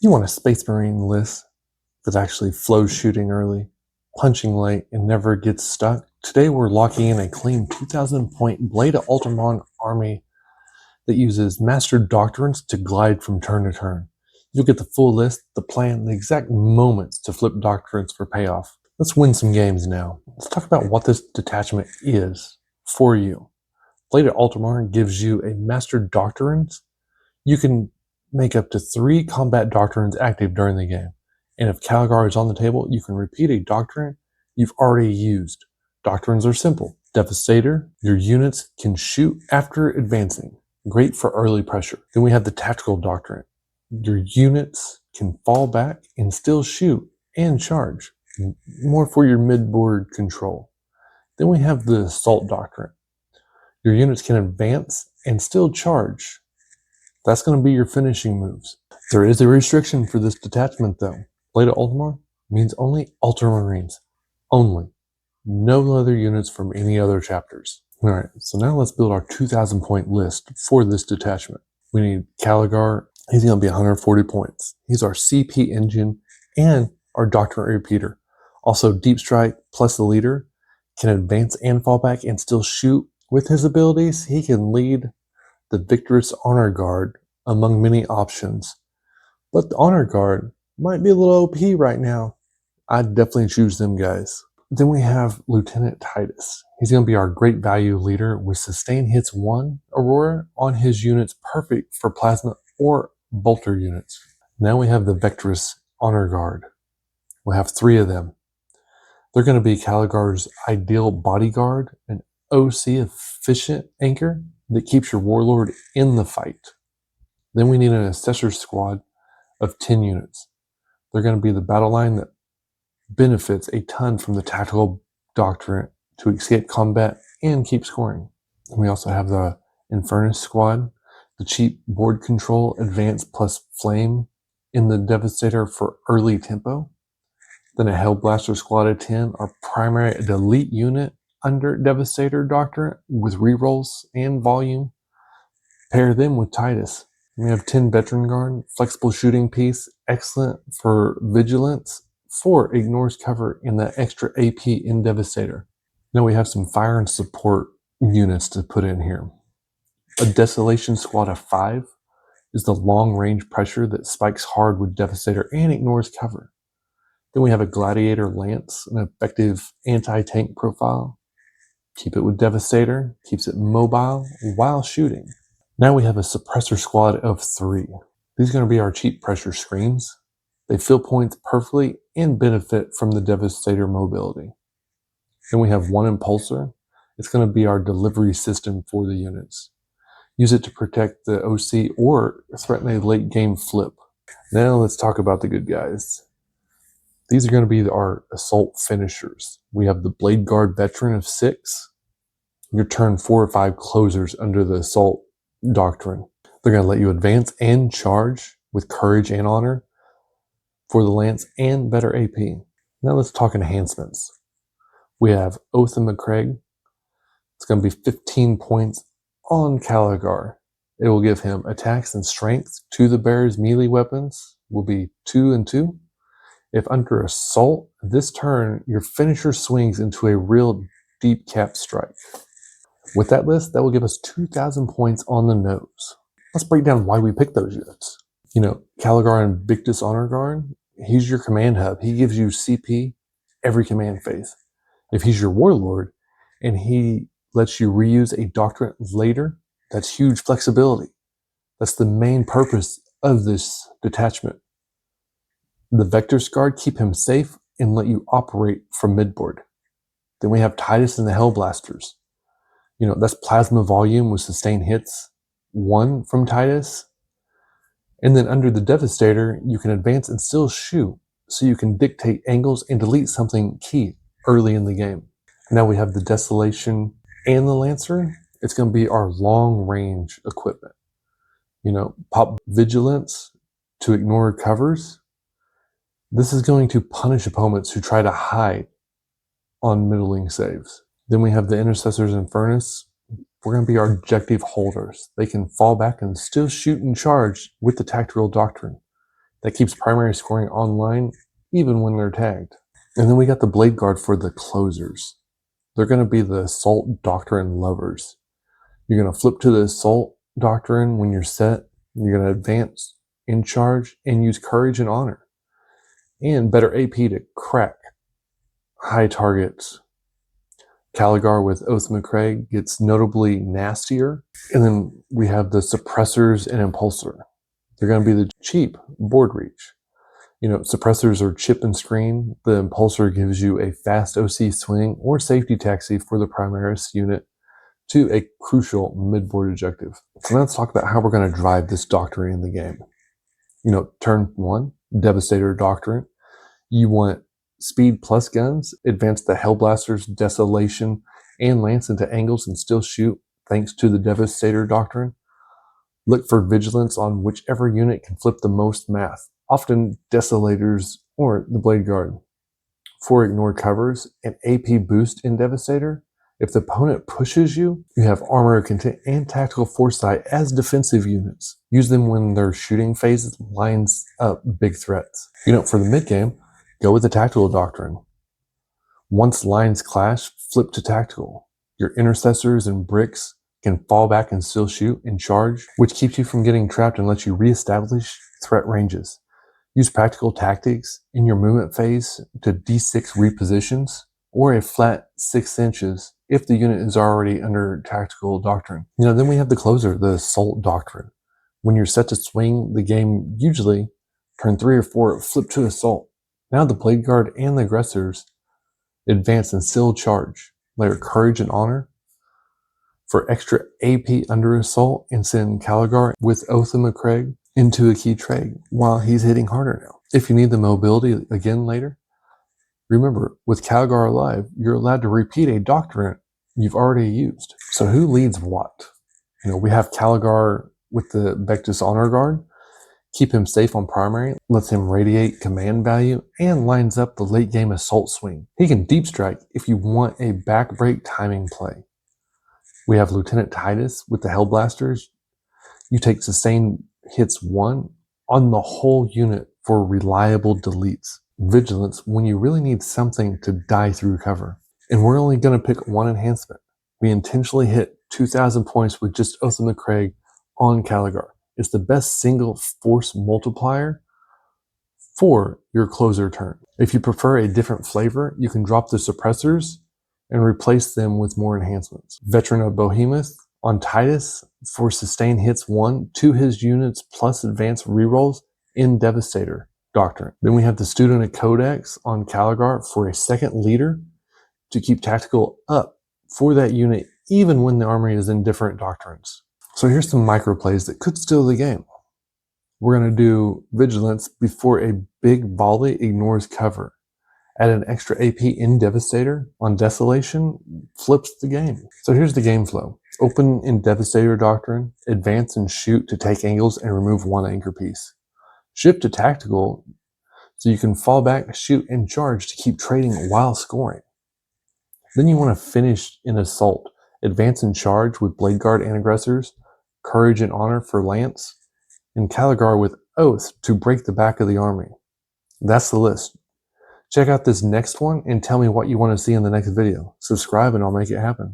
You want a Space Marine list that actually flows shooting early, punching late, and never gets stuck? Today we're locking in a clean 2,000 point Blade of Ultramar army that uses Master Doctrines to glide from turn to turn. You'll get the full list, the plan, the exact moments to flip Doctrines for payoff. Let's win some games now. Let's talk about what this detachment is for you. Blade of Ultramar gives you a Master Doctrines. You can make up to 3 combat doctrines active during the game. And if Calgar is on the table, you can repeat a doctrine you've already used. Doctrines are simple. Devastator, your units can shoot after advancing. Great for early pressure. Then we have the Tactical Doctrine. Your units can fall back and still shoot and charge. More for your mid-board control. Then we have the Assault Doctrine. Your units can advance and still charge. That's going to be your finishing moves. There is a restriction for this detachment though. Blade of Ultramar means only Ultramarines. Only. No other units from any other chapters. Alright, so now let's build our 2,000 point list for this detachment. We need Calgar. He's going to be 140 points. He's our CP engine and our Doctrine Repeater. Also Deep Strike plus the leader can advance and fall back and still shoot. With his abilities, he can lead the Victrix Honor Guard among many options. But the Honor Guard might be a little OP right now. I'd definitely choose them guys. Then we have Lieutenant Titus. He's going to be our great value leader with sustain hits 1 Aurora on his units, perfect for plasma or bolter units. Now we have the Victrix Honor Guard. We'll have 3 of them. They're going to be Calgar's ideal bodyguard, an OC efficient anchor that keeps your warlord in the fight. Then we need an Intercessor squad of 10 units. They're going to be the battle line that benefits a ton from the Tactical Doctrine to escape combat and keep scoring. And we also have the Infernus Squad, the cheap board control, advance plus flame in the Devastator for early tempo. Then a Hellblaster squad of 10, our primary delete unit under Devastator Doctrine with rerolls and volume. Pair them with Titus. We have 10 Veteran Guard, flexible shooting piece, excellent for vigilance, 4 ignores cover in the extra AP in Devastator. Now we have some fire and support units to put in here. A Desolation Squad of 5 is the long range pressure that spikes hard with Devastator and ignores cover. Then we have a Gladiator Lance, an effective anti-tank profile. Keep it with Devastator, keeps it mobile while shooting. Now we have a Suppressor squad of 3. These are going to be our cheap pressure screens. They fill points perfectly and benefit from the Devastator mobility. Then we have 1 Impulsor. It's going to be our delivery system for the units. Use it to protect the OC or threaten a late game flip. Now let's talk about the good guys. These are going to be our assault finishers. We have the Bladeguard Veteran of 6. Your turn 4 or 5 closers under the Assault Doctrine. They're going to let you advance and charge with courage and honor for the Lance and better AP. Now let's talk enhancements. We have Oath of Macragge. It's going to be 15 points on Calgar. It will give him attacks and strength to the bearer's melee weapons. Will be 2 and 2. If under assault, this turn, your finisher swings into a real deep cap strike. With that list, that will give us 2,000 points on the nose. Let's break down why we picked those units. You know, Calgar and Victrix Honor Guard, he's your command hub. He gives you CP every command phase. If he's your warlord and he lets you reuse a doctrine later, that's huge flexibility. That's the main purpose of this detachment. The Victrix Guard keep him safe and let you operate from midboard. Then we have Titus and the Hellblasters. You know, that's plasma volume with sustained hits 1 from Titus. And then under the Devastator, you can advance and still shoot, so you can dictate angles and delete something key early in the game. Now we have the Desolation and the Lancer. It's going to be our long range equipment. You know, pop vigilance to ignore covers. This is going to punish opponents who try to hide on middling saves. Then we have the Intercessors and Infernus. We're going to be our objective holders. They can fall back and still shoot and charge with the Tactical Doctrine. That keeps primary scoring online even when they're tagged. And then we got the Bladeguard for the closers. They're going to be the Assault Doctrine lovers. You're going to flip to the Assault Doctrine when you're set. You're going to advance, in charge, and use Courage and Honor. And better AP to crack high targets. Calgar with Oath Macragge gets notably nastier. And then we have the Suppressors and Impulsor. They're going to be the cheap board reach. Suppressors are chip and screen. The Impulsor gives you a fast OC swing or safety taxi for the Primaris unit to a crucial mid-board objective. So now let's talk about how we're going to drive this doctrine in the game. Turn 1, Devastator Doctrine. You want speed plus guns, advance the Hellblasters, Desolation, and Lance into angles and still shoot thanks to the Devastator Doctrine. Look for vigilance on whichever unit can flip the most math, often Desolators or the Bladeguard. For ignored covers, an AP boost in Devastator. If the opponent pushes you, you have armor content and tactical foresight as defensive units. Use them when their shooting phase lines up big threats. For the mid-game, go with the Tactical Doctrine. Once lines clash, flip to Tactical. Your Intercessors and Bricks can fall back and still shoot and charge, which keeps you from getting trapped and lets you reestablish threat ranges. Use Practical Tactics in your movement phase to D6 repositions, or a flat 6 inches if the unit is already under Tactical Doctrine. Then we have the closer, the Assault Doctrine. When you're set to swing the game, usually turn 3 or 4, flip to Assault. Now the Bladeguard and the Aggressors advance and still charge. Layer Courage and Honor for extra AP under Assault, and send Calgar with Oath of Macragge into a key trade while he's hitting harder now. If you need the mobility again later, remember, with Calgar alive, you're allowed to repeat a doctrine you've already used. So who leads what? We have Calgar with the Victrix Honor Guard. Keep him safe on primary, lets him radiate command value, and lines up the late game assault swing. He can deep strike if you want a backbreak timing play. We have Lieutenant Titus with the Hellblasters. You take sustained hits 1 on the whole unit for reliable deletes. Vigilance when you really need something to die through cover. And we're only going to pick one enhancement. We intentionally hit 2,000 points with just Oath of Macragge on Calgar. It's the best single force multiplier for your closer turn. If you prefer a different flavor, you can drop the Suppressors and replace them with more enhancements. Veteran of Behemoth on Titus for sustained hits 1 to his units plus advanced rerolls in Devastator Doctrine. Then we have the Student of Codex on Calgar for a second leader to keep tactical up for that unit even when the army is in different doctrines. So here's some micro plays that could steal the game. We're going to do Vigilance before a big volley ignores cover. Add an extra AP in Devastator on Desolation, flips the game. So here's the game flow. Open in Devastator Doctrine, advance and shoot to take angles and remove 1 anchor piece. Shift to Tactical so you can fall back, shoot, and charge to keep trading while scoring. Then you want to finish in Assault. Advance and charge with Bladeguard and Aggressors, Courage and Honor for Lance, and Calgar with Oath to break the back of the army. That's the list. Check out this next one and tell me what you want to see in the next video. Subscribe and I'll make it happen.